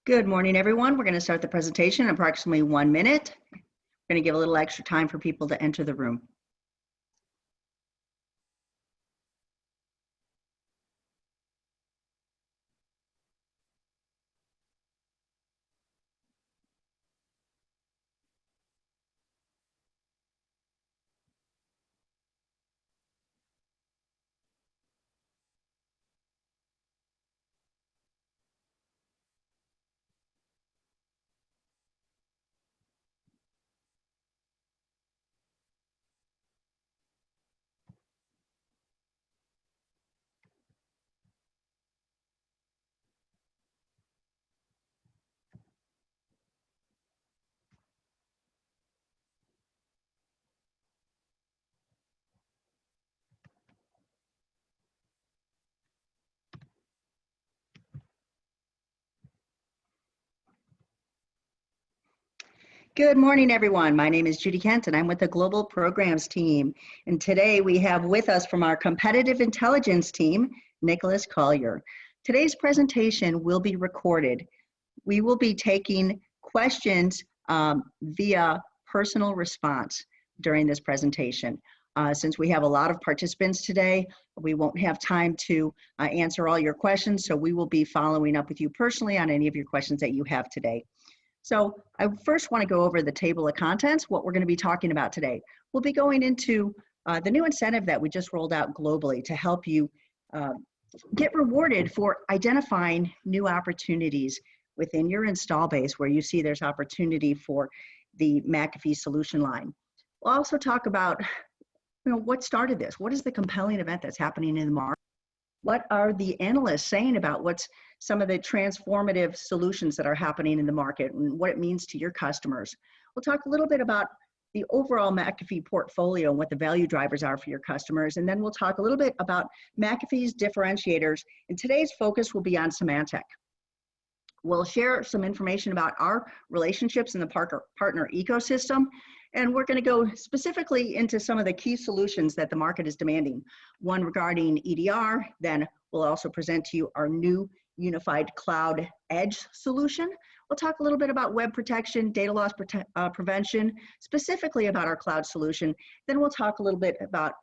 Good morning, everyone. We're going to start the presentation in approximately 1 minute. We're going to give a little extra time for people to enter the room. Good morning, everyone. My name is Judy Kent, and I'm with the Global Programs team. And today we have with us from our Competitive Intelligence team, Nicholas Collier. Today's presentation will be recorded. We will be taking questions via personal response during this presentation. Since we have a lot of participants today, we won't have time to answer all your questions, so we will be following up with you personally on any of your questions that you have today. So I first want to go over the table of contents, what we're going to be talking about today. We'll be going into the new incentive that we just rolled out globally to help you get rewarded for identifying new opportunities within your install base where you see there's opportunity for the McAfee solution line. We'll also talk about what started this. What is the compelling event that's happening in the market? What are the analysts saying about what's some of the transformative solutions that are happening in the market and what it means to your customers? We'll talk a little bit about the overall McAfee portfolio and what the value drivers are for your customers. And then we'll talk a little bit about McAfee's differentiators. And today's focus will be on Symentec. We'll share some information about our relationships in the partner ecosystem. And we're going to go specifically into some of the key solutions that the market is demanding. One regarding EDR, then we'll also present to you our new unified cloud edge solution. We'll talk a little bit about web protection, data loss prevention, specifically about our cloud solution. Then we'll talk a little bit about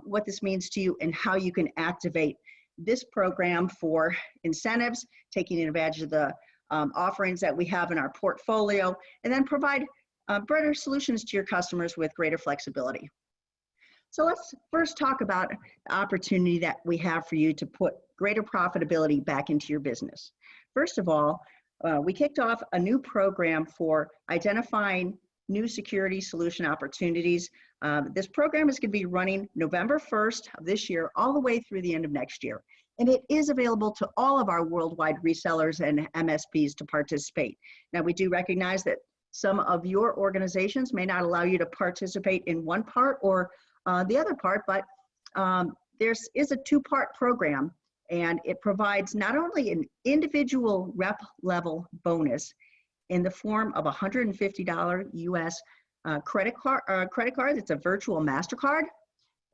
what this means to you and how you can activate this program for incentives, taking advantage of the offerings that we have in our portfolio, and then provide better solutions to your customers with greater flexibility. So let's first talk about the opportunity that we have for you to put greater profitability back into your business. First of all, we kicked off a new program for identifying new security solution opportunities. This program is going to be running November 1st of this year all the way through the end of next year. And it is available to all of our worldwide resellers and MSPs to participate. Now, we do recognize that some of your organizations may not allow you to participate in one part or the other part, but there is a two-part program, and it provides not only an individual rep level bonus in the form of a $150 US credit card. It's a virtual MasterCard,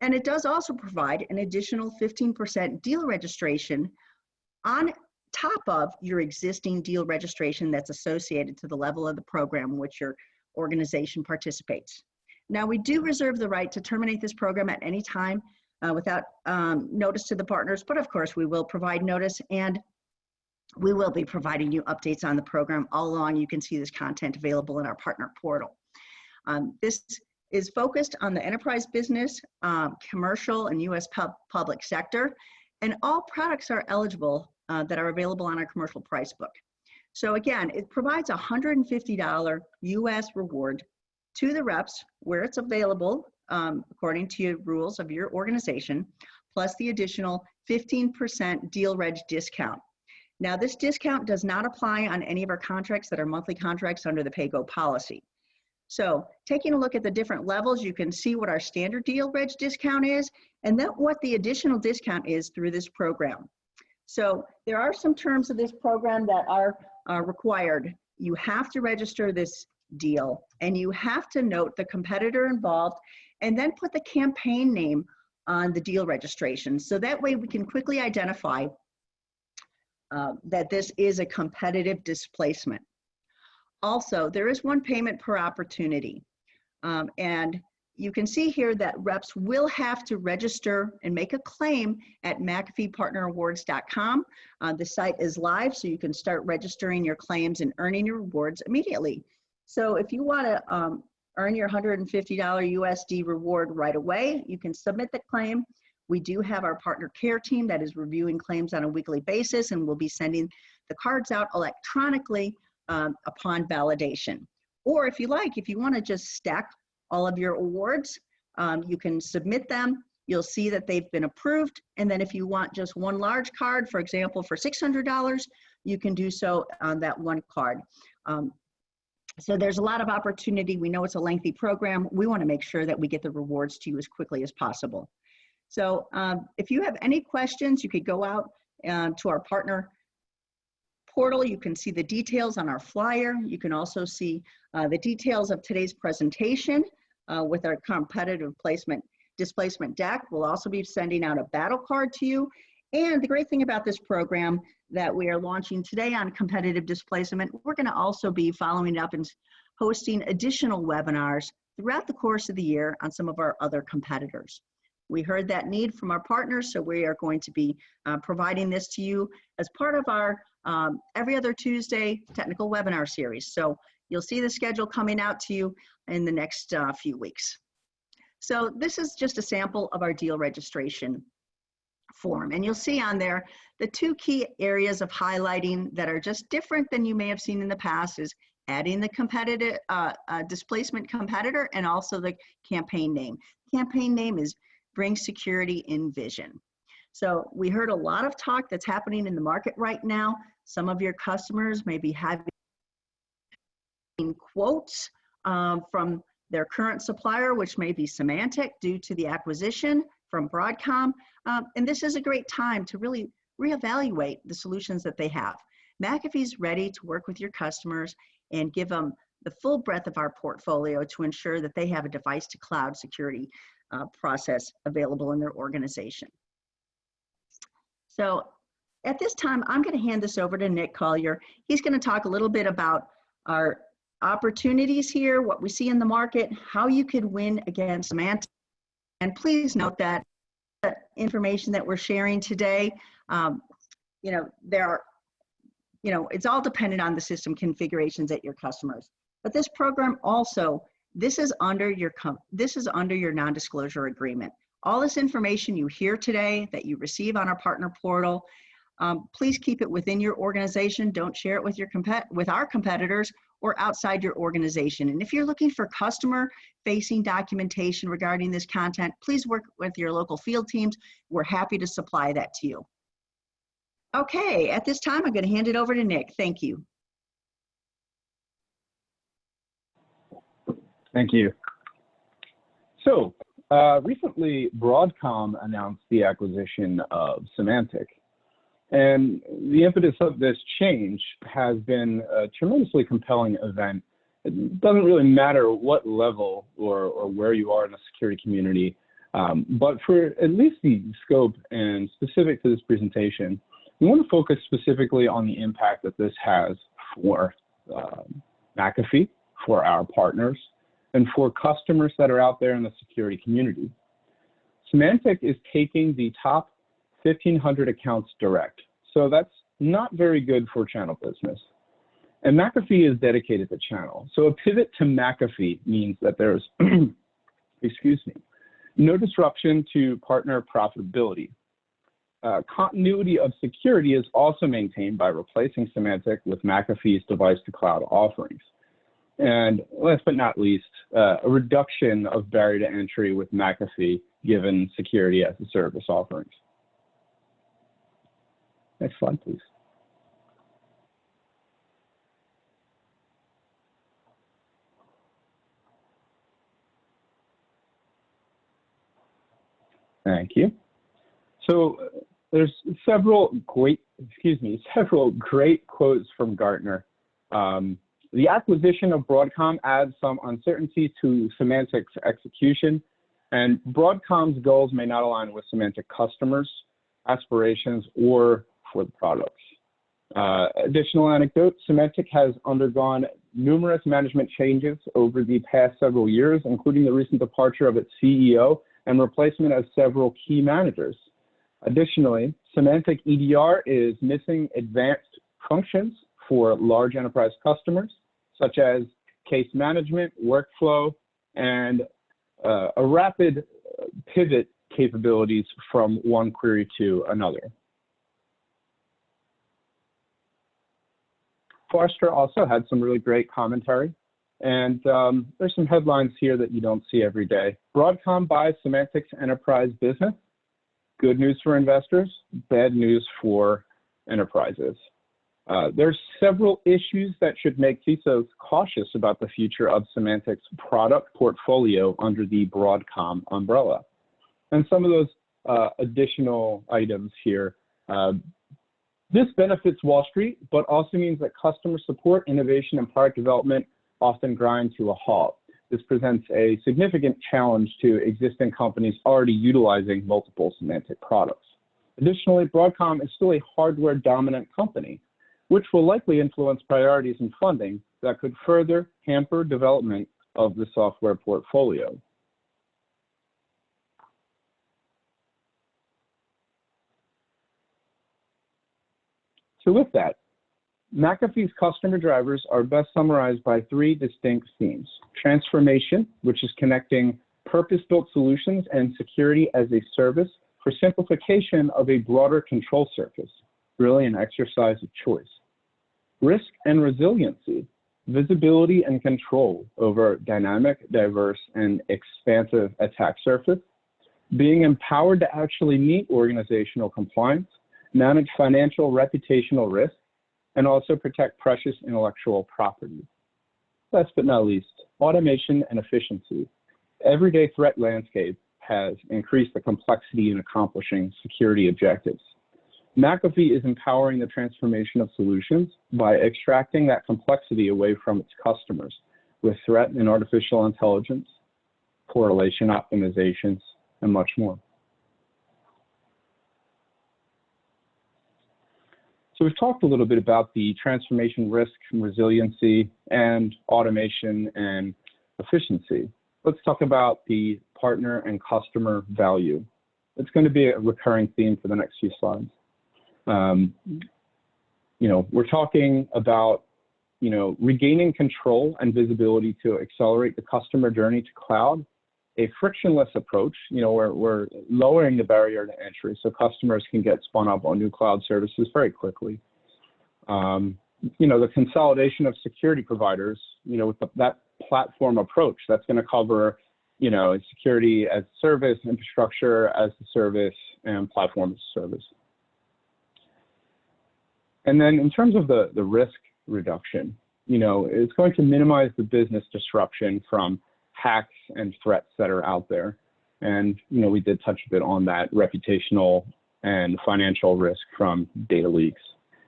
and it does also provide an additional 15% deal registration on top of your existing deal registration that's associated to the level of the program in which your organization participates. Now, we do reserve the right to terminate this program at any time without notice to the partners, but of course we will provide notice, and we will be providing you updates on the program all along. You can see this content available in our partner portal. This is focused on the enterprise business, commercial, and US public sector, and all products are eligible that are available on our commercial price book. So again, it provides a $150 US reward to the reps where it's available according to your rules of your organization, plus the additional 15% deal reg discount. Now, this discount does not apply on any of our contracts that are monthly contracts under the pay-go policy. So taking a look at the different levels, you can see what our standard deal reg discount is, and then what the additional discount is through this program. So there are some terms of this program that are required. You have to register this deal, and you have to note the competitor involved, and then put the campaign name on the deal registration. So that way we can quickly identify that this is a competitive displacement. Also, there is one payment per opportunity. And you can see here that reps will have to register and make a claim at McAfeePartnerAwards.com. The site is live, so you can start registering your claims and earning your rewards immediately. So if you want to earn your $150 USD reward right away, you can submit the claim. We do have our partner care team that is reviewing claims on a weekly basis, and we'll be sending the cards out electronically upon validation. Or if you like, if you want to just stack all of your awards, you can submit them. You'll see that they've been approved. And then if you want just one large card, for example, for $600, you can do so on that one card. So there's a lot of opportunity. We know it's a lengthy program. We want to make sure that we get the rewards to you as quickly as possible. So if you have any questions, you could go out to our partner portal. You can see the details on our flyer. You can also see the details of today's presentation with our competitive displacement deck. We'll also be sending out a battle card to you. And the great thing about this program that we are launching today on competitive displacement, we're going to also be following up and hosting additional webinars throughout the course of the year on some of our other competitors. We heard that need from our partners, so we are going to be providing this to you as part of our every other Tuesday technical webinar series. So you'll see the schedule coming out to you in the next few weeks. So this is just a sample of our deal registration form. And you'll see on there the two key areas of highlighting that are just different than you may have seen in the past is adding the competitive displacement competitor and also the campaign name. Campaign name is Bring Security Mvision. So we heard a lot of talk that's happening in the market right now. Some of your customers may be having quotes from their current supplier, which may be Symentec due to the acquisition from Broadcom. And this is a great time to really reevaluate the solutions that they have. McAfee's ready to work with your customers and give them the full breadth of our portfolio to ensure that they have a device to cloud security process available in their organization. So at this time, I'm going to hand this over to Nick Collier. He's going to talk a little bit about our opportunities here, what we see in the market, how you could win against Symentec. And please note that the information that we're sharing today, it's all dependent on the system configurations at your customers. But this program also, this is under your non-disclosure agreement. All this information you hear today that you receive on our partner portal, please keep it within your organization. Don't share it with our competitors or outside your organization. And if you're looking for customer-facing documentation regarding this content, please work with your local field teams. We're happy to supply that to you. Okay, at this time, I'm going to hand it over to Nick. Thank you. Thank you. So, recently, Broadcom announced the acquisition of Symentec. And the impetus of this change has been a tremendously compelling event. It doesn't really matter what level or where you are in the security community, but for at least the scope and specific to this presentation, we want to focus specifically on the impact that this has for McAfee, for our partners, and for customers that are out there in the security community. Symentec is taking the top 1,500 accounts direct. So that's not very good for channel business. And McAfee is dedicated to channel. So a pivot to McAfee means that there's, no disruption to partner profitability. Continuity of security is also maintained by replacing Symentec with McAfee's device-to-cloud offerings. And last but not least, a reduction of barrier to entry with McAfee given security as a service offerings. Next slide, please. Thank you. So there's several great quotes from Gartner. The acquisition of Broadcom adds some uncertainty to Symentec's execution, and Broadcom's goals may not align with Symentec customers, aspirations, or for the products. Additional anecdote, Symentec has undergone numerous management changes over the past several years, including the recent departure of its CEO and replacement of several key managers. Additionally, Symentec EDR is missing advanced functions for large enterprise customers, such as case management, workflow, and a rapid pivot capabilities from one query to another. Forrester also had some really great commentary, and there's some headlines here that you don't see every day. Broadcom buys Symentec's enterprise business. Good news for investors, bad news for enterprises. There's several issues that should make CISOs cautious about the future of Symentec's product portfolio under the Broadcom umbrella. And some of those additional items here. This benefits Wall Street, but also means that customer support, innovation, and product development often grind to a halt. This presents a significant challenge to existing companies already utilizing multiple Symentec products. Additionally, Broadcom is still a hardware-dominant company, which will likely influence priorities and funding that could further hamper development of the software portfolio. So with that, McAfee's customer drivers are best summarized by three distinct themes. Transformation, which is connecting purpose-built solutions and security as a service for simplification of a broader control surface, really an exercise of choice. Risk and resiliency, visibility and control over dynamic, diverse, and expansive attack surface. Being empowered to actually meet organizational compliance, manage financial reputational risk, and also protect precious intellectual property. Last but not least, automation and efficiency. Everyday threat landscape has increased the complexity in accomplishing security objectives. McAfee is empowering the transformation of solutions by extracting that complexity away from its customers with threat and artificial intelligence, correlation optimizations, and much more. So we've talked a little bit about the transformation risk and resiliency and automation and efficiency. Let's talk about the partner and customer value. It's going to be a recurring theme for the next few slides. We're talking about, regaining control and visibility to accelerate the customer journey to cloud, a frictionless approach, we're lowering the barrier to entry so customers can get spun up on new cloud services very quickly. The consolidation of security providers, with that platform approach, that's going to cover, security as a service, infrastructure as a service, and platform as a service. And then in terms of the risk reduction, it's going to minimize the business disruption from hacks and threats that are out there. And, we did touch a bit on that reputational and financial risk from data leaks.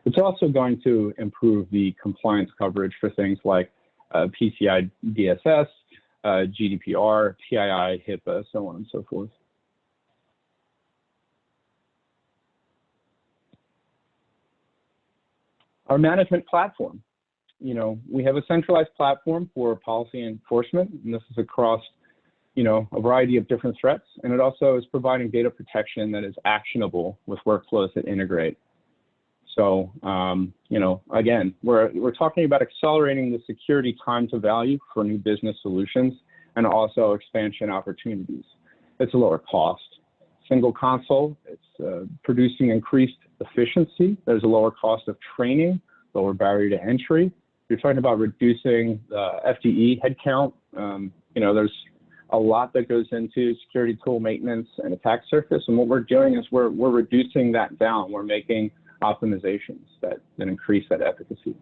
It's also going to improve the compliance coverage for things like PCI DSS, GDPR, PII, HIPAA, so on and so forth. Our management platform. We have a centralized platform for policy enforcement, and this is across, a variety of different threats, and it also is providing data protection that is actionable with workflows that integrate. So, again, we're talking about accelerating the security time to value for new business solutions and also expansion opportunities. It's a lower cost. Single console, it's producing increased efficiency. There's a lower cost of training, lower barrier to entry. You're talking about reducing the FTE headcount. There's a lot that goes into security tool maintenance and attack surface. And what we're doing is we're reducing that down. We're making optimizations that increase that efficacy.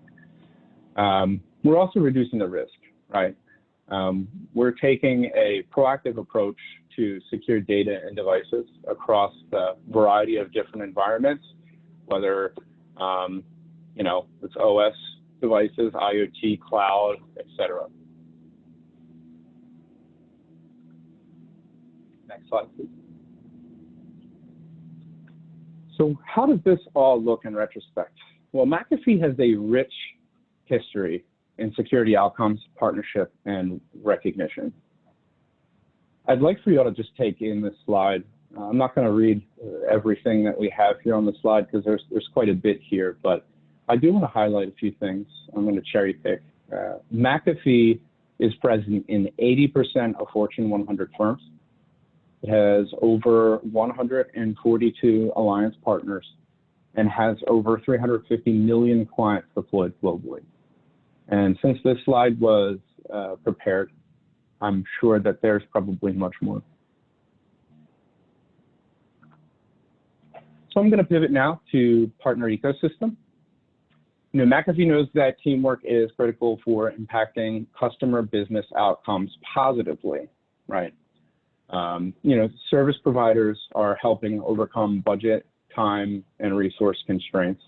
We're also reducing the risk, right? We're taking a proactive approach to secure data and devices across the variety of different environments, whether it's OS devices, IoT, cloud, etc. Next slide, please. So how does this all look in retrospect? Well, McAfee has a rich history in security outcomes, partnership, and recognition. I'd like for you all to just take in this slide. I'm not going to read everything that we have here on the slide because there's quite a bit here, but I do want to highlight a few things. I'm going to cherry pick. McAfee is present in 80% of Fortune 100 firms. It has over 142 alliance partners and has over 350 million clients deployed globally. And since this slide was prepared, I'm sure that there's probably much more. So I'm going to pivot now to partner ecosystem. You know, McAfee knows that teamwork is critical for impacting customer business outcomes positively, right? You know, service providers are helping overcome budget, time, and resource constraints.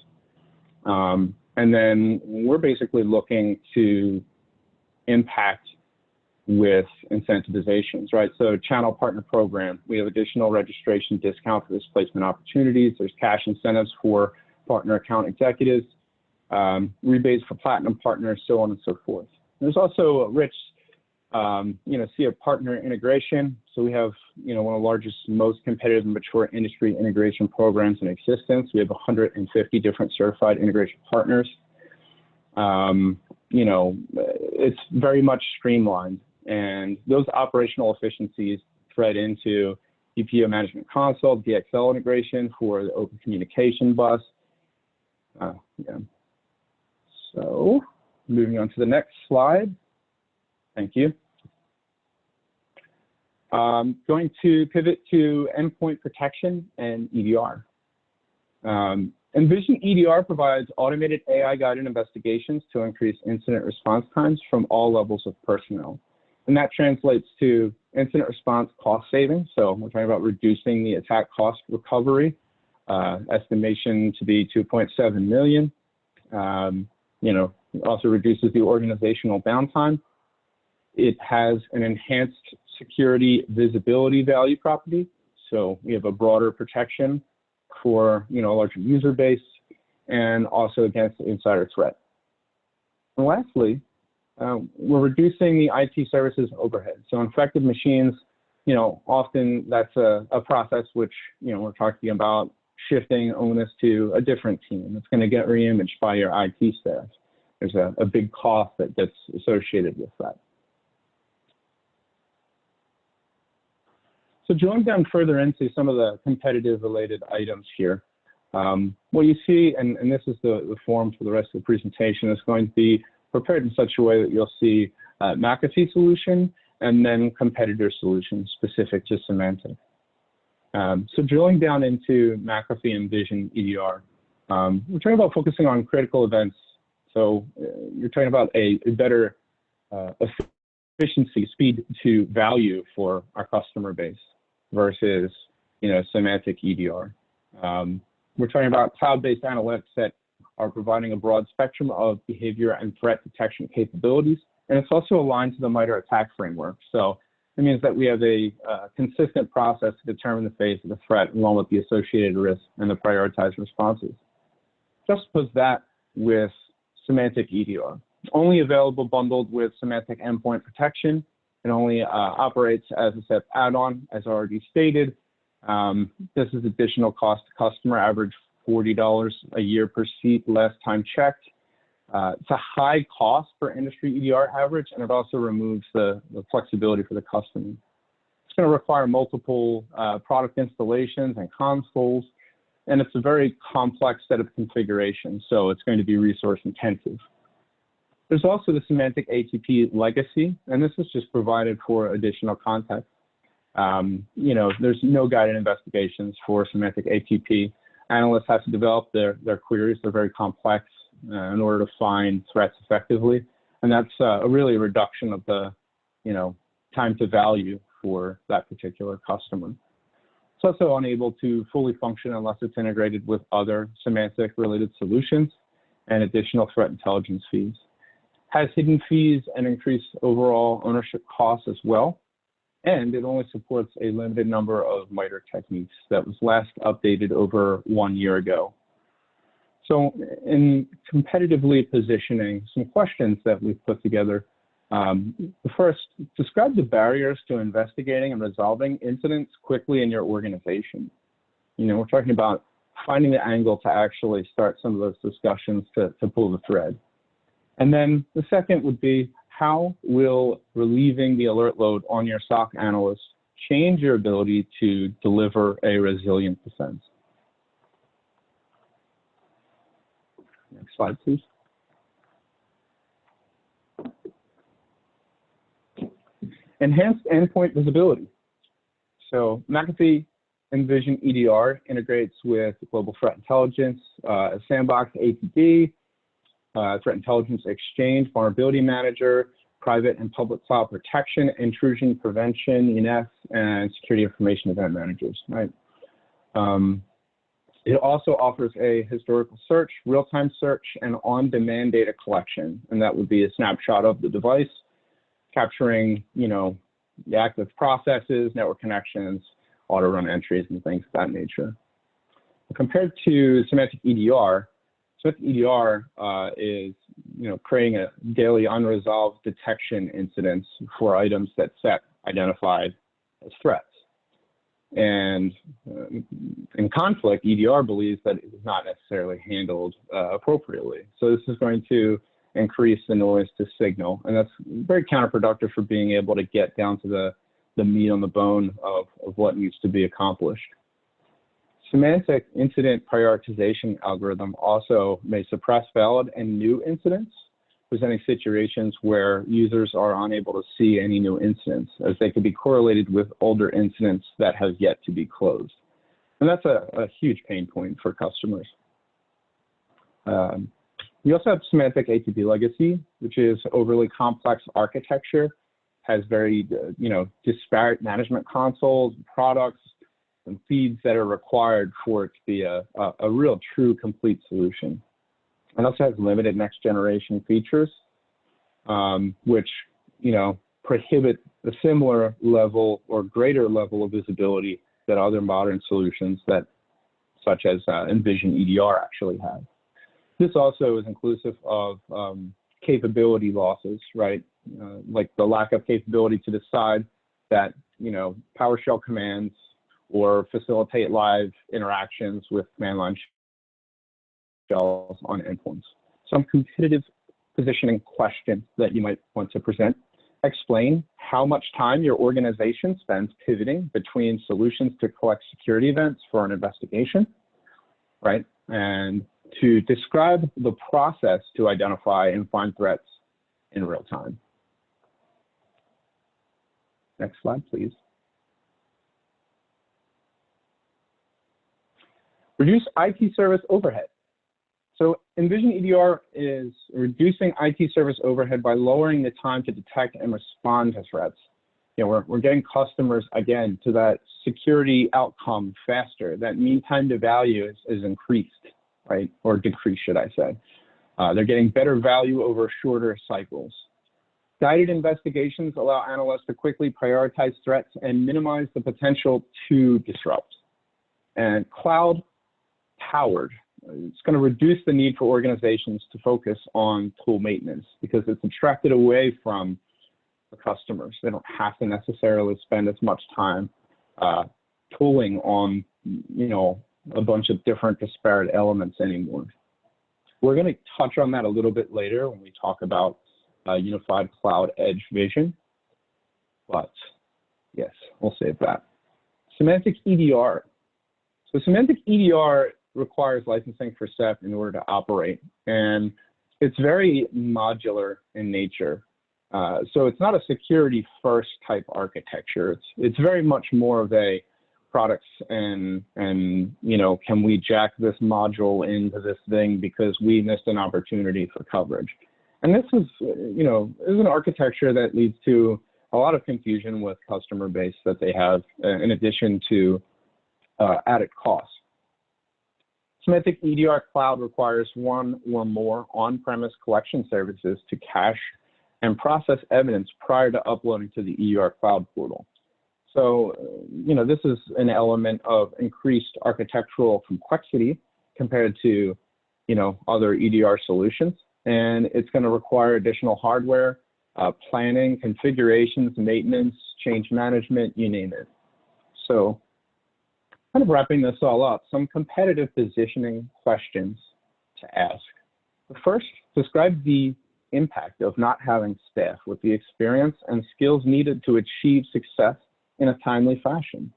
And then we're basically looking to impact with incentivizations, right? So channel partner program, we have additional registration discount for displacement opportunities. There's cash incentives for partner account executives, rebates for platinum partners, so on and so forth. There's also a rich, see a partner integration. So we have, one of the largest, most competitive and mature industry integration programs in existence. We have 150 different certified integration partners. It's very much streamlined, and those operational efficiencies thread into DPO management console, DXL integration for the open communication bus. So moving on to the next slide. Thank you. Going to pivot to endpoint protection and EDR. Mvision EDR provides automated AI-guided investigations to increase incident response times from all levels of personnel. And that translates to incident response cost savings. So we're talking about reducing the attack cost recovery, estimation to be 2.7 million. It also reduces the organizational downtime. It has an enhanced security visibility value property. So we have a broader protection for a larger user base and also against the insider threat. And lastly, we're reducing the IT services overhead. So infected machines, often that's a process which, we're talking about shifting onus to a different team. It's going to get reimaged by your IT staff. There's a big cost that gets associated with that. So drilling down further into some of the competitive related items here, what you see, and this is the form for the rest of the presentation, is going to be prepared in such a way that you'll see McAfee solution and then competitor solutions specific to Symentec. So drilling down into McAfee Mvision EDR, we're talking about focusing on critical events. So you're talking about a better efficiency, speed to value for our customer base versus, Symentec EDR. We're talking about cloud-based analytics that are providing a broad spectrum of behavior and threat detection capabilities. And it's also aligned to the MITRE attack framework. So it means that we have a consistent process to determine the phase of the threat along with the associated risks and the prioritized responses. Juxtapose that with Symentec EDR. Only available bundled with Symentec Endpoint Protection. It only operates as a SEP add-on, as already stated. This is additional cost to customer, average $40 a year per seat, last time checked. It's a high cost per industry EDR average, and it also removes the flexibility for the customer. It's going to require multiple product installations and consoles, and it's a very complex set of configurations, so it's going to be resource intensive. There's also the Symentec ATP legacy, and this is just provided for additional context. There's no guided investigations for Symentec ATP. Analysts have to develop their queries. They're very complex in order to find threats effectively. And that's really a reduction of the, time to value for that particular customer. It's also unable to fully function unless it's integrated with other Symentec related solutions and additional threat intelligence fees. Has hidden fees and increased overall ownership costs as well. And it only supports a limited number of MITRE techniques that was last updated over 1 year ago. So in competitively positioning, some questions that we've put together. First, describe the barriers to investigating and resolving incidents quickly in your organization. You know, we're talking about finding the angle to actually start some of those discussions to pull the thread. And then the second would be, how will relieving the alert load on your SOC analysts change your ability to deliver a resilient defense? Next slide, please. Enhanced endpoint visibility. So McAfee Mvision EDR integrates with Global Threat Intelligence, Sandbox APD, Threat Intelligence Exchange, Vulnerability Manager, Private and Public Cloud Protection, Intrusion Prevention, ENS, and Security Information Event Managers, right? It also offers a historical search, real-time search, and on-demand data collection. And that would be a snapshot of the device, capturing, you know, the active processes, network connections, auto-run entries, and things of that nature. Compared to Symentec EDR, Symentec EDR is, you know, creating a daily unresolved detection incidents for items that SEC identified as threats. And in conflict, EDR believes that it is not necessarily handled appropriately. So this is going to increase the noise to signal, and that's very counterproductive for being able to get down to the meat on the bone of what needs to be accomplished. Symentec incident prioritization algorithm also may suppress valid and new incidents, presenting situations where users are unable to see any new incidents, as they could be correlated with older incidents that have yet to be closed. And that's a huge pain point for customers. We also have Symentec ATP Legacy, which is overly complex architecture, has very you know, disparate management consoles, products, and feeds that are required for it to be a real true complete solution. It also has limited next generation features, which, you know, prohibit a similar level or greater level of visibility that other modern solutions that, such as Mvision EDR, actually have. This also is inclusive of capability losses, right? Like the lack of capability to decide that, you know, PowerShell commands or facilitate live interactions with command line shells on endpoints. Some competitive positioning questions that you might want to present. Explain how much time your organization spends pivoting between solutions to collect security events for an investigation, right? And to describe the process to identify and find threats in real time. Next slide, please. Reduce IT service overhead. So Mvision EDR is reducing IT service overhead by lowering the time to detect and respond to threats. You know, we're getting customers, again, to that security outcome faster. That mean time to value is increased, right? Or decreased, should I say. They're getting better value over shorter cycles. Guided investigations allow analysts to quickly prioritize threats and minimize the potential to disrupt. And cloud-powered, it's going to reduce the need for organizations to focus on tool maintenance because it's abstracted away from the customers. They don't have to necessarily spend as much time tooling on, you know, a bunch of different disparate elements anymore. We're going to touch on that a little bit later when we talk about unified cloud edge vision, but yes, we'll save that. Symentec EDR. So Symentec EDR requires licensing for SEP in order to operate, and it's very modular in nature. So it's not a security first type architecture. It's very much more of a products and you know, can we jack this module into this thing because we missed an opportunity for coverage. And this is, you know, is an architecture that leads to a lot of confusion with customer base that they have, in addition to added costs. Symentec EDR Cloud requires one or more on-premise collection services to cache and process evidence prior to uploading to the EDR Cloud portal. So, you know, this is an element of increased architectural complexity compared to other EDR solutions, and it's going to require additional hardware, planning, configurations, maintenance, change management, you name it. So kind of wrapping this all up, some competitive positioning questions to ask. First, describe the impact of not having staff with the experience and skills needed to achieve success in a timely fashion.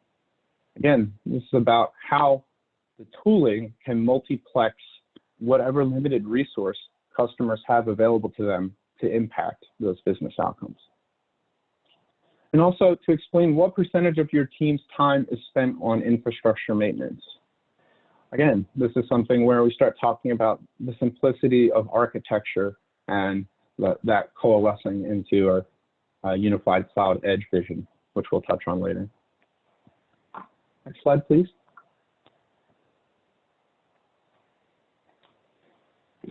Again, this is about how the tooling can multiplex whatever limited resource customers have available to them to impact those business outcomes. And also to explain what percentage of your team's time is spent on infrastructure maintenance. Again, this is something where we start talking about the simplicity of architecture and that coalescing into our unified cloud edge vision, which we'll touch on later. Next slide, please.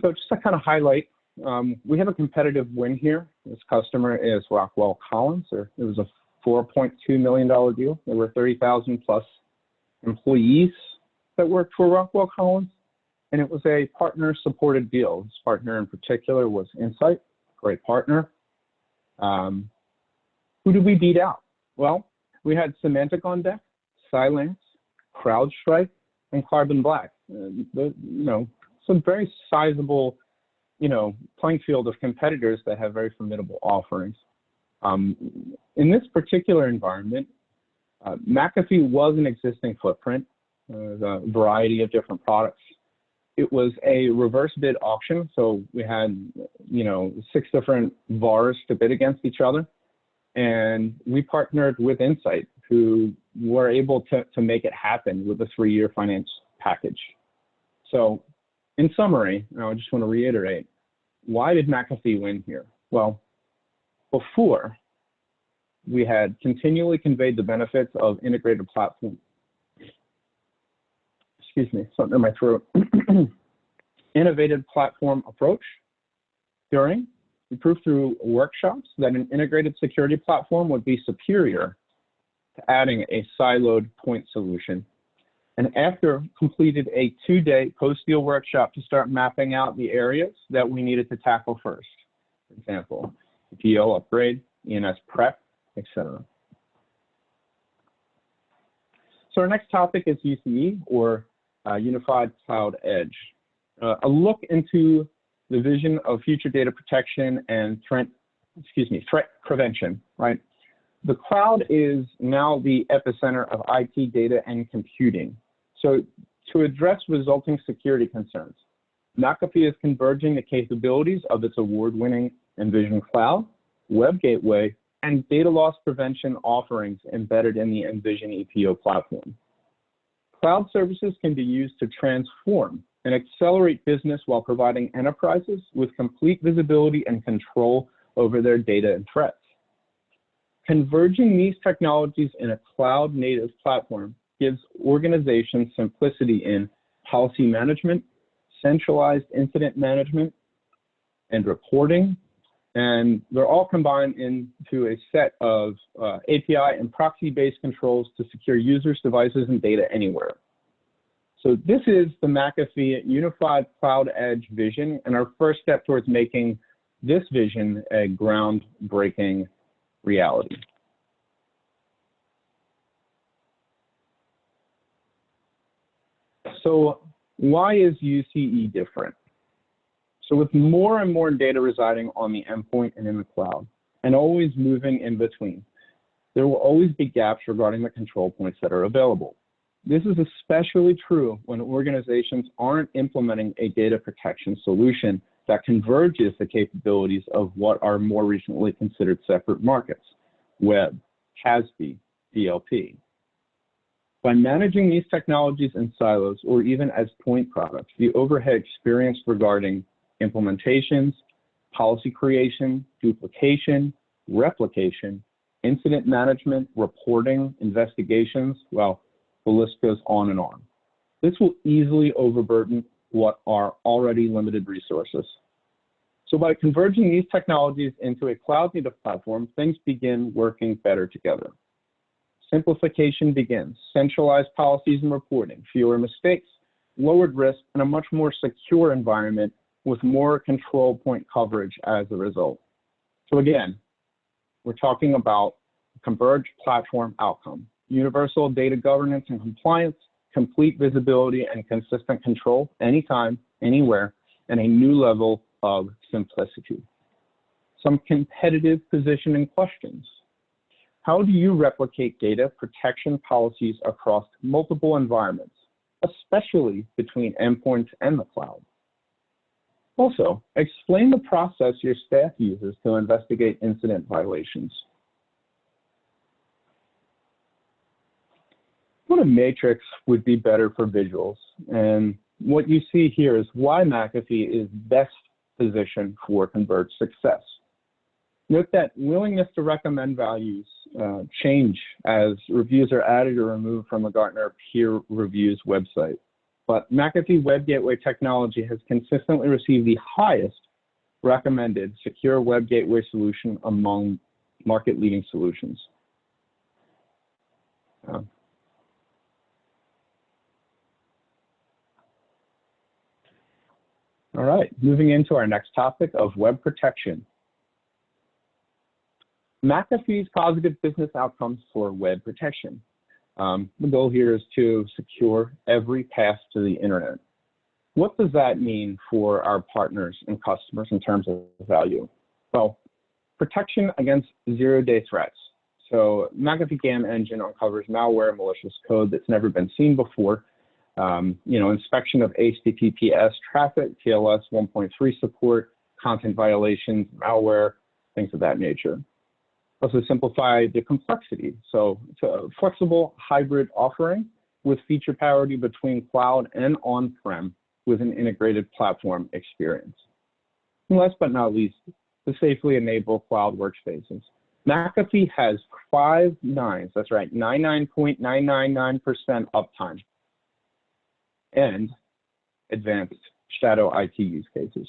So just to kind of highlight, we have a competitive win here. This customer is Rockwell Collins. It was a $4.2 million deal. There were 30,000 plus employees that worked for Rockwell Collins, and it was a partner-supported deal. This partner in particular was Insight, great partner. Who did we beat out? Well, we had Symentec on deck, Cylance, CrowdStrike, and Carbon Black. Some very sizable, playing field of competitors that have very formidable offerings. In this particular environment, McAfee was an existing footprint, a variety of different products. It was a reverse bid auction, so we had, 6 different VARs to bid against each other, and we partnered with Insight, who were able to make it happen with a 3-year finance package. So, in summary, I just want to reiterate, why did McAfee win here? Well, before, we had continually conveyed the benefits of integrated platform. Excuse me, something in my throat. Innovative platform approach. During, we proved through workshops that an integrated security platform would be superior to adding a siloed point solution. And after completed a 2-day post-deal workshop to start mapping out the areas that we needed to tackle first. For example, DO upgrade, ENS prep, etc. So our next topic is UCE, or Unified Cloud Edge. A look into the vision of future data protection and threat prevention, right? The cloud is now the epicenter of IT data and computing. So to address resulting security concerns, McAfee is converging the capabilities of its award-winning Mvision Cloud, Web Gateway, and data loss prevention offerings embedded in the Mvision EPO platform. Cloud services can be used to transform and accelerate business while providing enterprises with complete visibility and control over their data and threats. Converging these technologies in a cloud-native platform gives organizations simplicity in policy management, centralized incident management, and reporting, and they're all combined into a set of API and proxy-based controls to secure users, devices, and data anywhere. So this is the McAfee Unified Cloud Edge vision, and our first step towards making this vision a groundbreaking reality. So why is UCE different? So with more and more data residing on the endpoint and in the cloud, and always moving in between, there will always be gaps regarding the control points that are available. This is especially true when organizations aren't implementing a data protection solution that converges the capabilities of what are more recently considered separate markets, web, CASB, DLP. By managing these technologies in silos or even as point products, the overhead experienced regarding implementations, policy creation, duplication, replication, incident management, reporting, investigations, well, the list goes on and on. This will easily overburden what are already limited resources. So by converging these technologies into a cloud-native platform, things begin working better together. Simplification begins, centralized policies and reporting, fewer mistakes, lowered risk, and a much more secure environment with more control point coverage as a result. So again, we're talking about converged platform outcome, universal data governance and compliance, complete visibility and consistent control anytime, anywhere, and a new level of simplicity. Some competitive positioning questions. How do you replicate data protection policies across multiple environments, especially between endpoints and the cloud? Also, explain the process your staff uses to investigate incident violations. What a matrix would be better for visuals, and what you see here is why McAfee is best positioned for converged success. Note that willingness to recommend values change as reviews are added or removed from a Gartner peer reviews website. But McAfee Web Gateway technology has consistently received the highest recommended secure web gateway solution among market-leading solutions. All right, moving into our next topic of web protection. McAfee's positive business outcomes for web protection. The goal here is to secure every path to the internet. What does that mean for our partners and customers in terms of value? Well, protection against zero-day threats. So McAfee GAM engine uncovers malware and malicious code that's never been seen before. Inspection of HTTPS traffic, TLS 1.3 support, content violations, malware, things of that nature. Also simplify the complexity. So it's a flexible hybrid offering with feature parity between cloud and on-prem with an integrated platform experience. And last but not least, to safely enable cloud workspaces. McAfee has 5 nines, that's right, 99.999% uptime and advanced shadow IT use cases.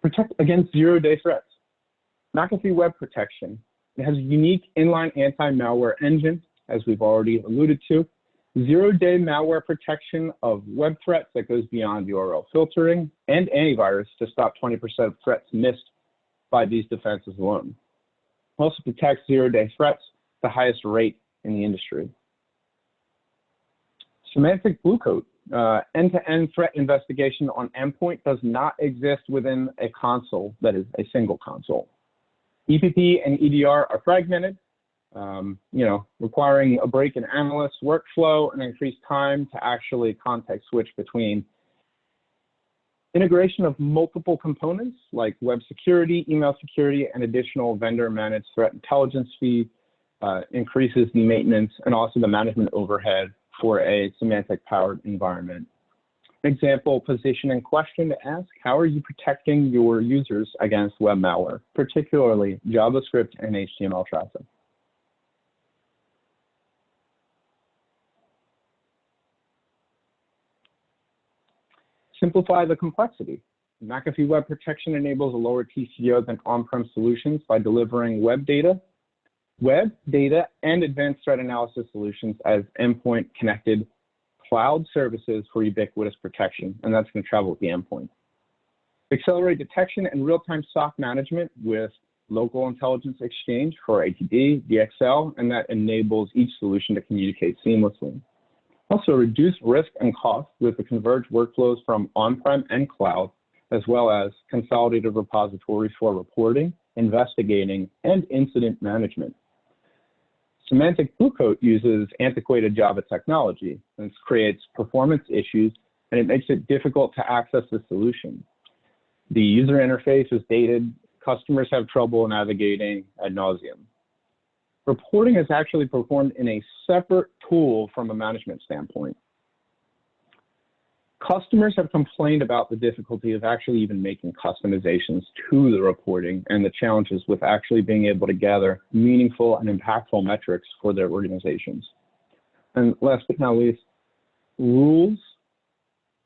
Protect against zero-day threats. McAfee Web Protection. It has a unique inline anti-malware engine, as we've already alluded to. Zero-day malware protection of web threats that goes beyond URL filtering and antivirus to stop 20% of threats missed by these defenses alone. Also protects zero-day threats, the highest rate in the industry. Symentec Blue Coat. End-to-end threat investigation on endpoint does not exist within a console that is a single console. EPP and EDR are fragmented, requiring a break in analyst workflow and increased time to actually context switch between integration of multiple components like web security, email security, and additional vendor-managed threat intelligence feed increases the maintenance and also the management overhead for a Symentec-powered environment. Example, position and question to ask, how are you protecting your users against web malware, particularly JavaScript and HTML traffic? Simplify the complexity. McAfee Web Protection enables a lower TCO than on-prem solutions by delivering web data, and advanced threat analysis solutions as endpoint connected cloud services for ubiquitous protection, and that's going to travel with the endpoint. Accelerate detection and real-time SOC management with local intelligence exchange for ATD, DXL, and that enables each solution to communicate seamlessly. Also reduce risk and cost with the converged workflows from on-prem and cloud, as well as consolidated repositories for reporting, investigating, and incident management. Symentec Blue Coat uses antiquated Java technology, and this creates performance issues, and it makes it difficult to access the solution. The user interface is dated, customers have trouble navigating ad nauseum. Reporting is actually performed in a separate tool from a management standpoint. Customers have complained about the difficulty of actually even making customizations to the reporting and the challenges with actually being able to gather meaningful and impactful metrics for their organizations. And last but not least, rules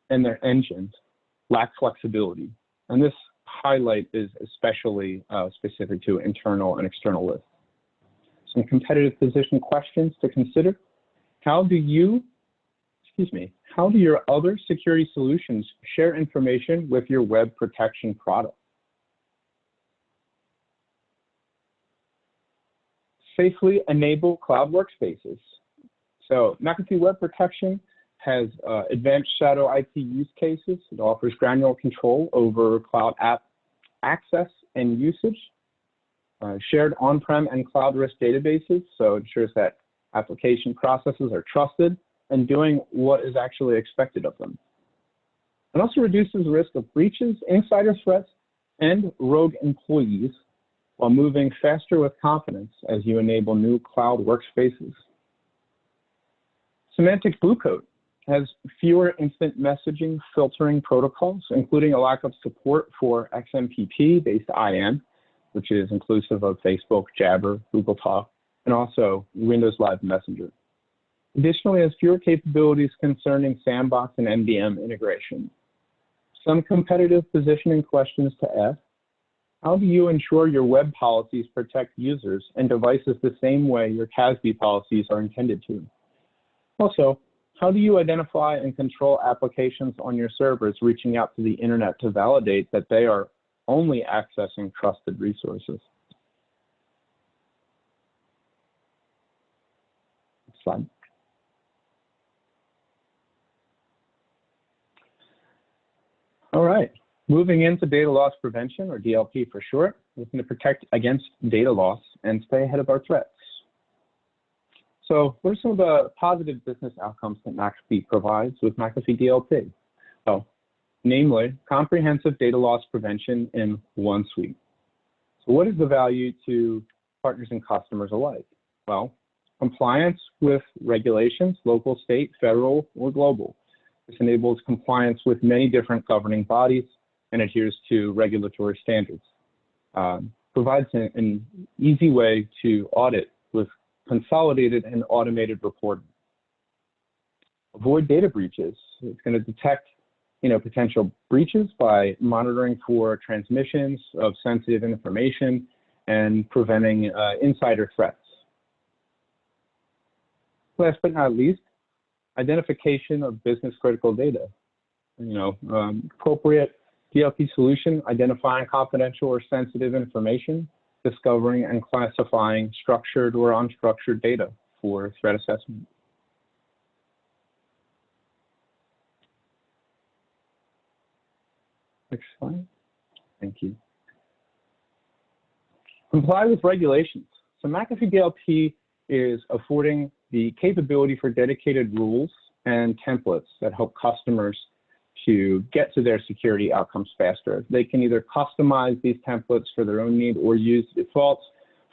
and their engines lack flexibility. And this highlight is especially specific to internal and external lists. Some competitive position questions to consider. How do your other security solutions share information with your web protection product? Safely enable cloud workspaces. So McAfee Web Protection has advanced shadow IT use cases. It offers granular control over cloud app access and usage, shared on-prem and cloud risk databases, so it ensures that application processes are trusted and doing what is actually expected of them. It also reduces the risk of breaches, insider threats, and rogue employees while moving faster with confidence as you enable new cloud workspaces. Symentec Blue Coat has fewer instant messaging filtering protocols, including a lack of support for XMPP-based IM, which is inclusive of Facebook, Jabber, Google Talk, and also Windows Live Messenger. Additionally, it has fewer capabilities concerning sandbox and MDM integration. Some competitive positioning questions to ask. How do you ensure your web policies protect users and devices the same way your CASB policies are intended to? Also, how do you identify and control applications on your servers reaching out to the internet to validate that they are only accessing trusted resources? Next slide. All right, moving into data loss prevention, or DLP for short. We're going to protect against data loss and stay ahead of our threats. So what are some of the positive business outcomes that McAfee provides with McAfee DLP? Well, namely, comprehensive data loss prevention in one suite. So what is the value to partners and customers alike? Well, compliance with regulations, local, state, federal, or global. This enables compliance with many different governing bodies and adheres to regulatory standards. Provides an easy way to audit with consolidated and automated reporting. Avoid data breaches. It's going to detect potential breaches by monitoring for transmissions of sensitive information and preventing insider threats. Last but not least, identification of business critical data. Appropriate DLP solution, identifying confidential or sensitive information, discovering and classifying structured or unstructured data for threat assessment. Next slide. Thank you. Comply with regulations. So McAfee DLP is affording the capability for dedicated rules and templates that help customers to get to their security outcomes faster. They can either customize these templates for their own need or use defaults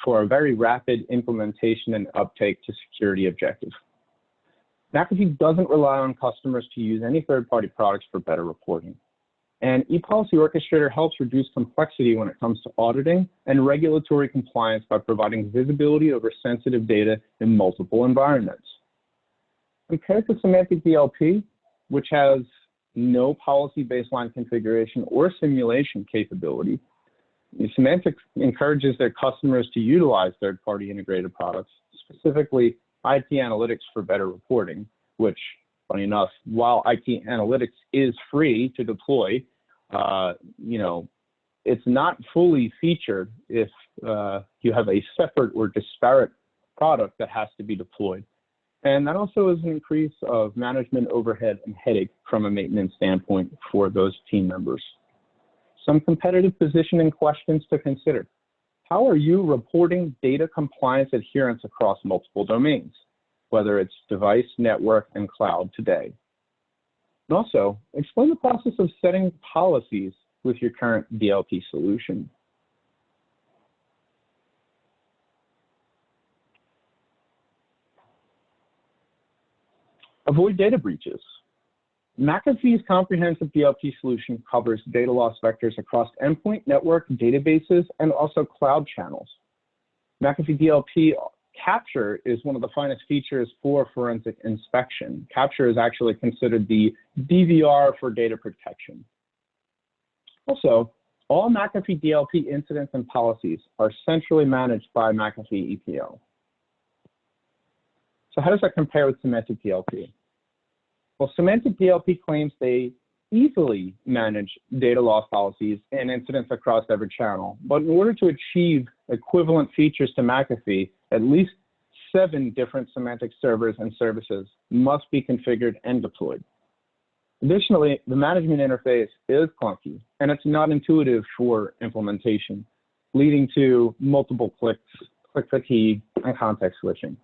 for a very rapid implementation and uptake to security objectives. McAfee doesn't rely on customers to use any third-party products for better reporting. And ePolicy Orchestrator helps reduce complexity when it comes to auditing and regulatory compliance by providing visibility over sensitive data in multiple environments. Compared to Symentec DLP, which has no policy baseline configuration or simulation capability, Symentec encourages their customers to utilize third-party integrated products, specifically IT analytics for better reporting, which, funny enough, while IT analytics is free to deploy, it's not fully featured if you have a separate or disparate product that has to be deployed. And that also is an increase of management overhead and headache from a maintenance standpoint for those team members. Some competitive positioning questions to consider. How are you reporting data compliance adherence across multiple domains, whether it's device, network, and cloud today? And also, explain the process of setting policies with your current DLP solution. Avoid data breaches. McAfee's comprehensive DLP solution covers data loss vectors across endpoint, network, databases, and also cloud channels. McAfee DLP Capture is one of the finest features for forensic inspection. Capture is actually considered the DVR for data protection. Also, All McAfee DLP incidents and policies are centrally managed by McAfee EPO. So how does that compare with Symentec DLP? Well, Symentec DLP claims they easily manage data loss policies and incidents across every channel. But in order to achieve equivalent features to McAfee, at least 7 different Symentec servers and services must be configured and deployed. Additionally, the management interface is clunky and it's not intuitive for implementation, leading to multiple clicks, click fatigue, and context switching.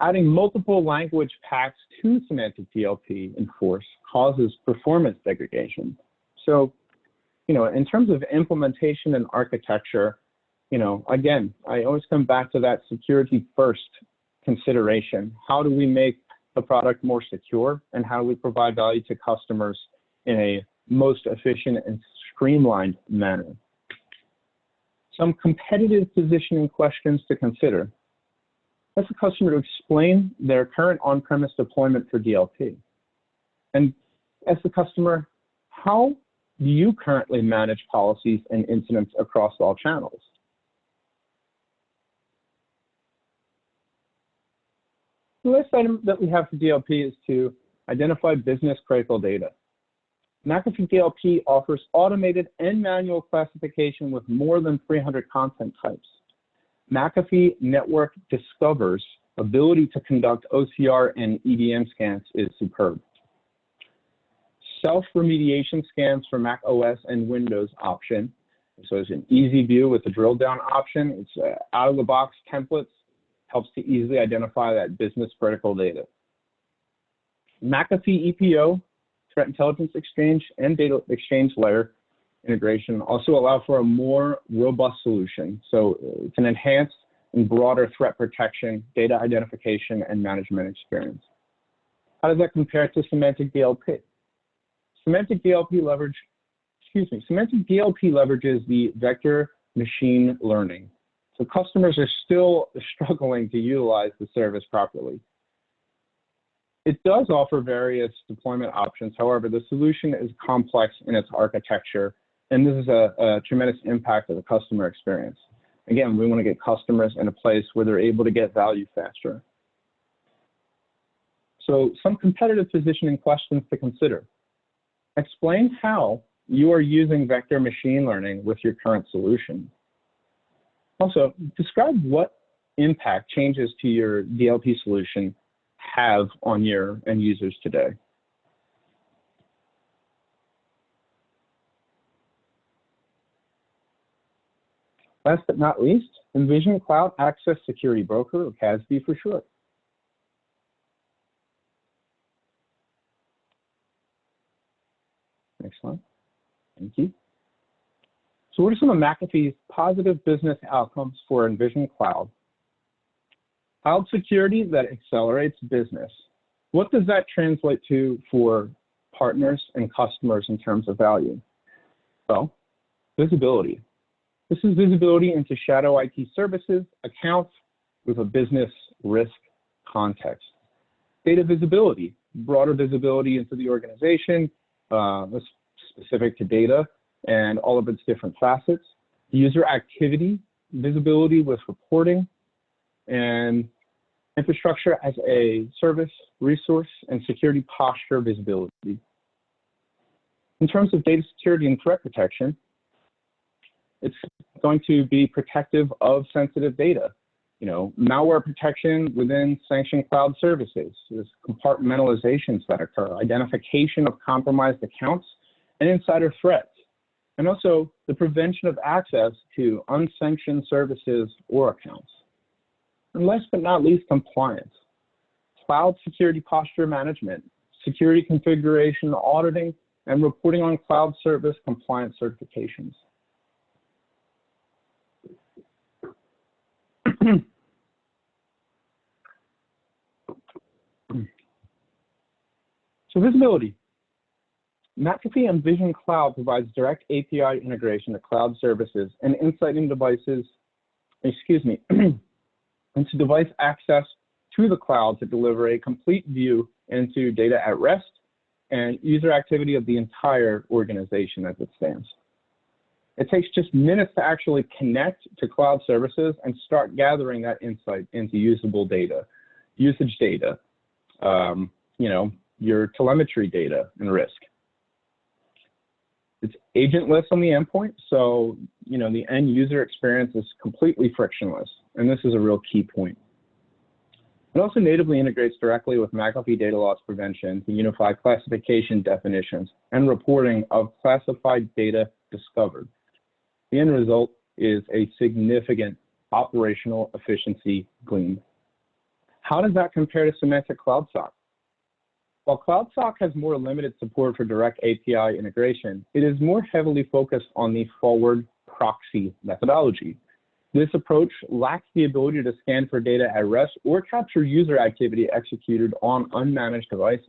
Adding multiple language packs to Symentec DLP in force causes performance degradation. So, in terms of implementation and architecture, again, I always come back to that security first consideration. How do we make the product more secure, and how do we provide value to customers in a most efficient and streamlined manner? Some competitive positioning questions to consider. Ask the customer to explain their current on-premise deployment for DLP. And ask the customer, how do you currently manage policies and incidents across all channels? The last item that we have for DLP is to identify business critical data. McAfee DLP offers automated and manual classification with more than 300 content types. McAfee Network Discover's ability to conduct OCR and EDM scans is superb. Self-remediation scans for Mac OS and Windows option. So it's an easy view with the drill down option. It's out-of-the-box templates, helps to easily identify that business critical data. McAfee EPO, Threat Intelligence Exchange, and Data Exchange Layer integration also allow for a more robust solution. So it's an enhanced and broader threat protection, data identification, and management experience. How does that compare to Symentec DLP? Symentec DLP leverages the vector machine learning. So customers are still struggling to utilize the service properly. It does offer various deployment options. However, the solution is complex in its architecture, and this is a tremendous impact of the customer experience. Again, we want to get customers in a place where they're able to get value faster. So some competitive positioning questions to consider. Explain how you are using vector machine learning with your current solution. Also, describe what impact changes to your DLP solution have on your end users today. Last but not least, Mvision Cloud Access Security Broker, or CASB for short. Next slide. Thank you. So what are some of McAfee's positive business outcomes for Mvision Cloud? Cloud security that accelerates business. What does that translate to for partners and customers in terms of value? Well, visibility. This is visibility into shadow IT services, accounts with a business risk context. Data visibility, broader visibility into the organization, specific to data and all of its different facets. User activity, visibility with reporting, and infrastructure as a service, resource, and security posture visibility. In terms of data security and threat protection, it's going to be protective of sensitive data. Malware protection within sanctioned cloud services. There's compartmentalizations that occur, identification of compromised accounts and insider threats, and also the prevention of access to unsanctioned services or accounts. And last but not least, compliance. Cloud security posture management, security configuration auditing, and reporting on cloud service compliance certifications. So visibility. McAfee Mvision Cloud provides direct API integration to cloud services and insight into devices, into device access to the cloud to deliver a complete view into data at rest, and user activity of the entire organization as it stands. It takes just minutes to actually connect to cloud services and start gathering that insight into usable data, usage data, your telemetry data and risk. It's agentless on the endpoint, so the end user experience is completely frictionless, and this is a real key point. It also natively integrates directly with McAfee data loss prevention to unify classification definitions and reporting of classified data discovered. The end result is a significant operational efficiency gleaned. How does that compare to Symentec CloudSock? While CloudSock has more limited support for direct API integration, it is more heavily focused on the forward proxy methodology. This approach lacks the ability to scan for data at rest or capture user activity executed on unmanaged devices.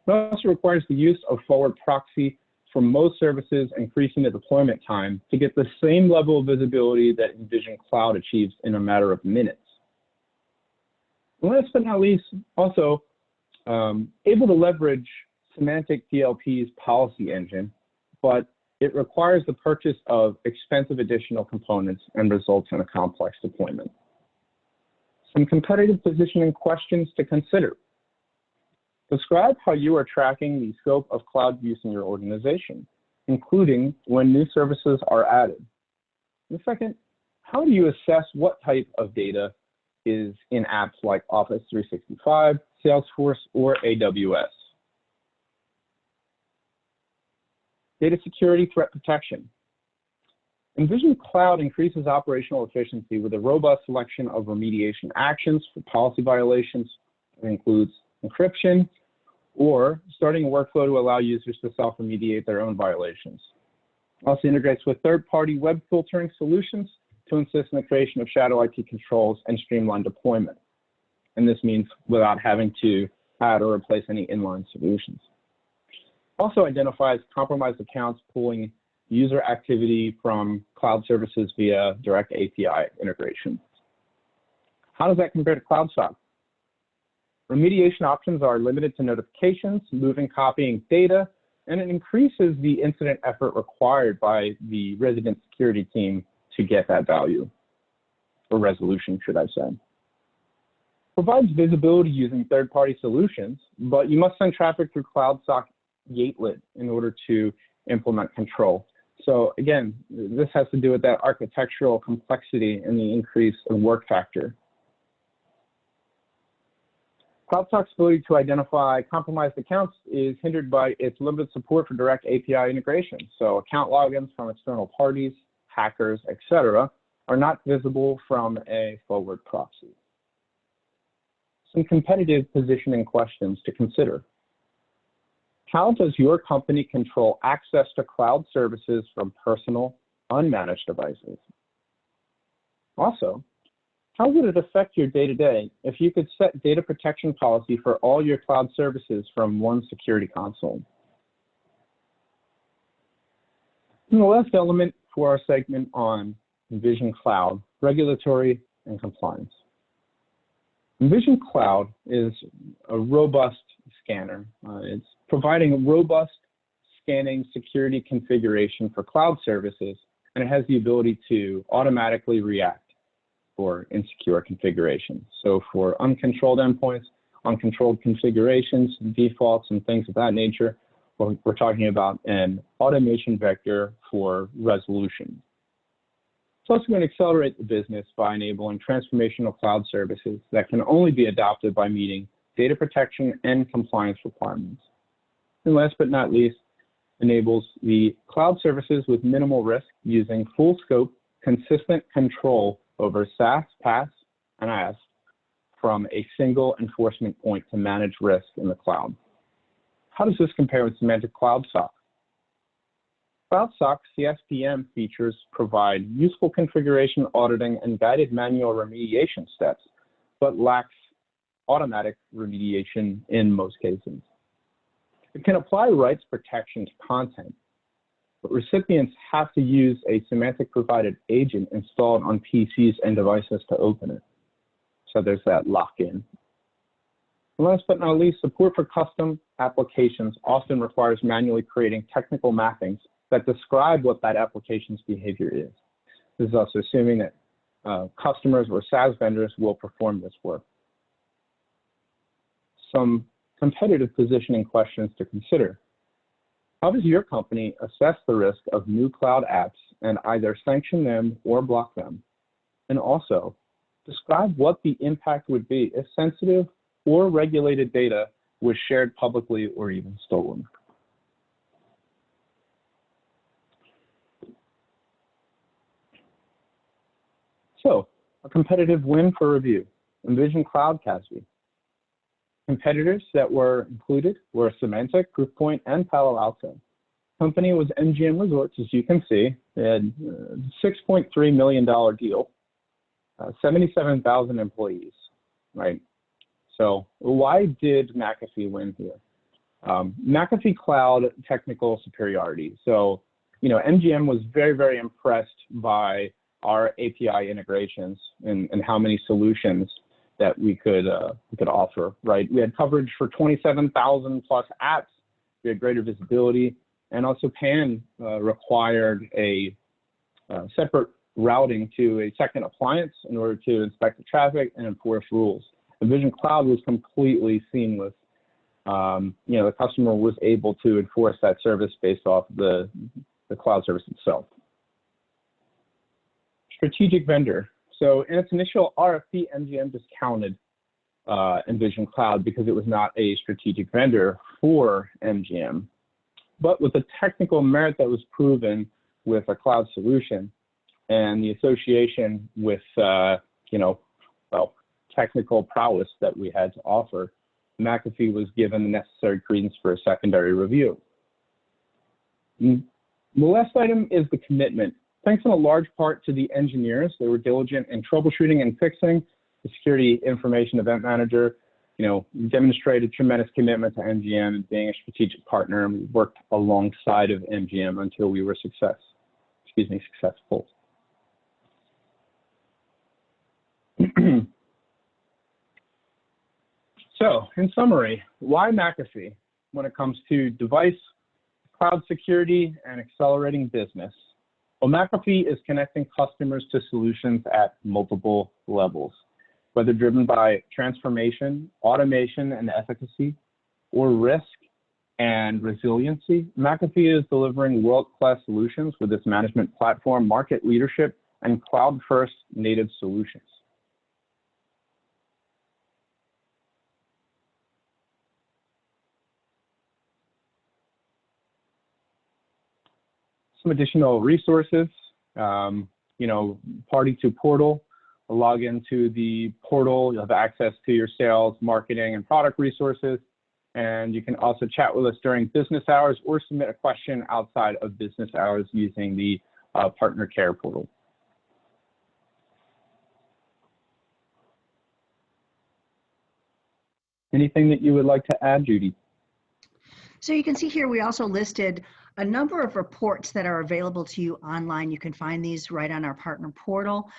It also requires the use of forward proxy for most services, increasing the deployment time to get the same level of visibility that Mvision Cloud achieves in a matter of minutes. Last but not least, also able to leverage Symentec DLP's policy engine, but it requires the purchase of expensive additional components and results in a complex deployment. Some competitive positioning questions to consider. Describe how you are tracking the scope of cloud use in your organization, including when new services are added. And second, how do you assess what type of data is in apps like Office 365, Salesforce, or AWS? Data security threat protection. Mvision Cloud increases operational efficiency with a robust selection of remediation actions for policy violations. It includes encryption or starting a workflow to allow users to self-remediate their own violations. Also integrates with third-party web filtering solutions to assist in the creation of shadow IT controls and streamline deployment. And this means without having to add or replace any inline solutions. Also identifies compromised accounts pulling user activity from cloud services via direct API integration. How does that compare to CloudSock? Remediation options are limited to notifications, moving, copying data, and it increases the incident effort required by the resident security team to get that value, or resolution, should I say. Provides visibility using third-party solutions, but you must send traffic through CloudSock Gatelet in order to implement control. So again, this has to do with that architectural complexity and the increase in work factor. CloudSock's ability to identify compromised accounts is hindered by its limited support for direct API integration. So account logins from external parties, hackers, etc., are not visible from a forward proxy. Some competitive positioning questions to consider. How does your company control access to cloud services from personal, unmanaged devices? Also, how would it affect your day-to-day if you could set data protection policy for all your cloud services from one security console? And the last element for our segment on Mvision Cloud, regulatory and compliance. Mvision Cloud is a robust scanner. It's providing a robust scanning security configuration for cloud services, and it has the ability to automatically react for insecure configurations. So for uncontrolled endpoints, uncontrolled configurations, defaults, and things of that nature, we're talking about an automation vector for resolution. It's also going to accelerate the business by enabling transformational cloud services that can only be adopted by meeting data protection and compliance requirements. And last but not least, enables the cloud services with minimal risk using full scope, consistent control over SaaS, PaaS, and IaaS from a single enforcement point to manage risk in the cloud. How does this compare with Symentec CloudSock? CloudSock CSPM features provide useful configuration auditing and guided manual remediation steps, but lacks automatic remediation in most cases. It can apply rights protection to content, but recipients have to use a Symentec-provided agent installed on PCs and devices to open it. So there's that lock-in. Last but not least, support for custom applications often requires manually creating technical mappings that describe what that application's behavior is. This is also assuming that customers or SaaS vendors will perform this work. Some competitive positioning questions to consider. How does your company assess the risk of new cloud apps and either sanction them or block them? And also, describe what the impact would be if sensitive or regulated data was shared publicly or even stolen. So, a competitive win for review, Mvision Cloud CASB. Competitors that were included were Symentec, Proofpoint, and Palo Alto. Company was MGM Resorts, as you can see. They had a $6.3 million deal, 77,000 employees, right? So why did McAfee win here? McAfee Cloud technical superiority. So, MGM was very, very impressed by our API integrations and how many solutions that we could offer, right? We had coverage for 27,000 plus apps. We had greater visibility, and also PAN required a separate routing to a second appliance in order to inspect the traffic and enforce rules. Mvision Cloud was completely seamless. The customer was able to enforce that service based off the cloud service itself. Strategic vendor. So in its initial RFP, MGM discounted Mvision Cloud because it was not a strategic vendor for MGM. But with the technical merit that was proven with a cloud solution and the association with, technical prowess that we had to offer, McAfee was given the necessary credence for a secondary review. The last item is the commitment. Thanks in a large part to the engineers. They were diligent in troubleshooting and fixing. The security information event manager, demonstrated tremendous commitment to MGM and being a strategic partner, and we worked alongside of MGM until we were successful. So, in summary, why McAfee when it comes to device, cloud security, and accelerating business? Well, McAfee is connecting customers to solutions at multiple levels, whether driven by transformation, automation, and efficacy, or risk and resiliency. McAfee is delivering world-class solutions with its management platform, market leadership, and cloud-first native solutions. Some additional resources, party to portal, log into the portal, you'll have access to your sales, marketing, and product resources. And you can also chat with us during business hours or submit a question outside of business hours using the partner care portal. Anything that you would like to add, Judy? So you can see here, we also listed a number of reports that are available to you online. You can find these right on our partner portal.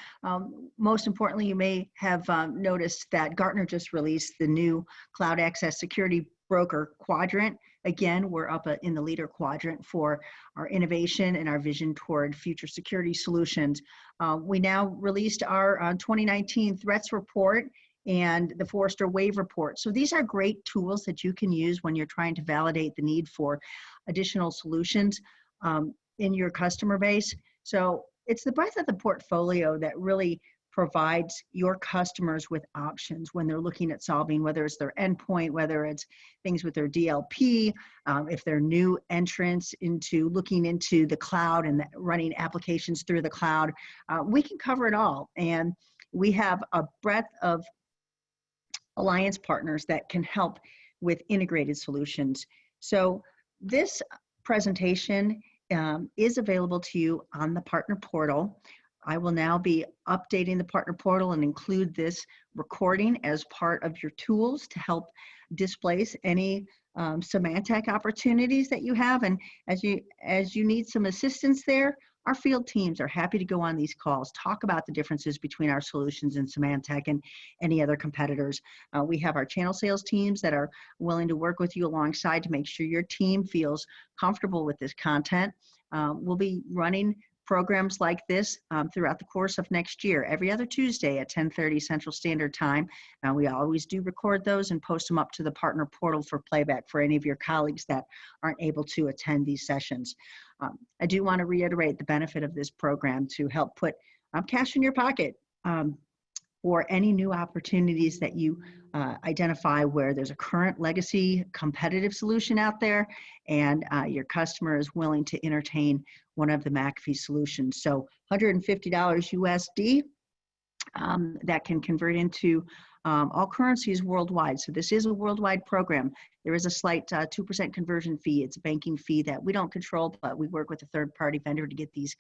Most importantly, you may have noticed that Gartner just released the new Cloud Access Security Broker Quadrant. Again, we're up in the leader quadrant for our innovation and our vision toward future security solutions. We now released our 2019 threats report and the Forrester Wave report. So these are great tools that you can use when you're trying to validate the need for additional solutions in your customer base. So it's the breadth of the portfolio that really provides your customers with options when they're looking at solving, whether it's their endpoint, whether it's things with their DLP, if they're new entrants into looking into the cloud and running applications through the cloud. We can cover it all. And we have a breadth of alliance partners that can help with integrated solutions. So this presentation is available to you on the partner portal. I will now be updating the partner portal and include this recording as part of your tools to help displace any Symentec opportunities that you have. And as you need some assistance there, our field teams are happy to go on these calls, talk about the differences between our solutions and Symentec and any other competitors. We have our channel sales teams that are willing to work with you alongside to make sure your team feels comfortable with this content. We'll be running programs like this throughout the course of next year, every other Tuesday at 10:30 Central Standard Time. We always do record those and post them up to the partner portal for playback for any of your colleagues that aren't able to attend these sessions. I do want to reiterate the benefit of this program to help put cash in your pocket for any new opportunities that you identify where there's a current legacy competitive solution out there and your customer is willing to entertain one of the McAfee solutions. So $150 USD that can convert into all currencies worldwide. So this is a worldwide program. There is a slight 2% conversion fee. It's a banking fee that we don't control, but we work with a third-party vendor to get these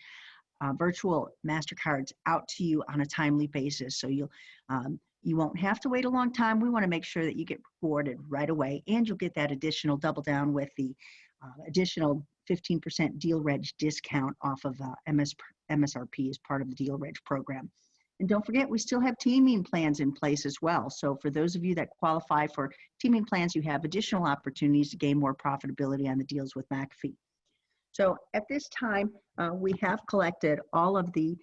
virtual MasterCards out to you on a timely basis. So you won't have to wait a long time. We want to make sure that you get rewarded right away, and you'll get that additional double down with the additional 15% deal reg discount off of MSRP as part of the deal reg program. And don't forget, we still have teaming plans in place as well. So for those of you that qualify for teaming plans, you have additional opportunities to gain more profitability on the deals with McAfee. So at this time, we have collected all of the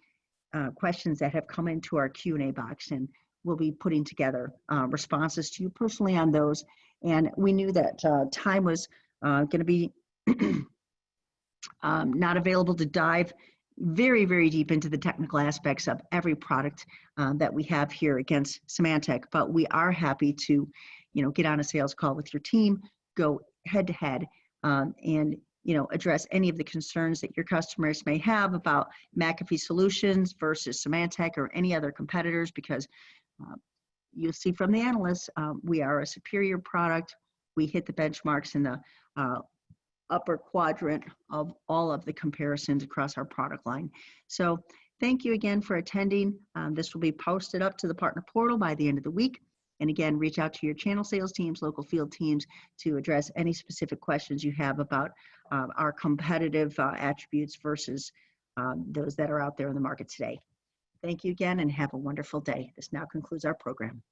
questions that have come into our Q&A box, and we'll be putting together responses to you personally on those. And we knew that time was going to be not available to dive very, very deep into the technical aspects of every product that we have here against Symentec, but we are happy to, get on a sales call with your team, go head to head, and address any of the concerns that your customers may have about McAfee solutions versus Symentec or any other competitors, because you'll see from the analysts, we are a superior product. We hit the benchmarks in the upper quadrant of all of the comparisons across our product line. So thank you again for attending. This will be posted up to the partner portal by the end of the week. And again, reach out to your channel sales teams, local field teams to address any specific questions you have about our competitive attributes versus those that are out there in the market today. Thank you again and have a wonderful day. This now concludes our program.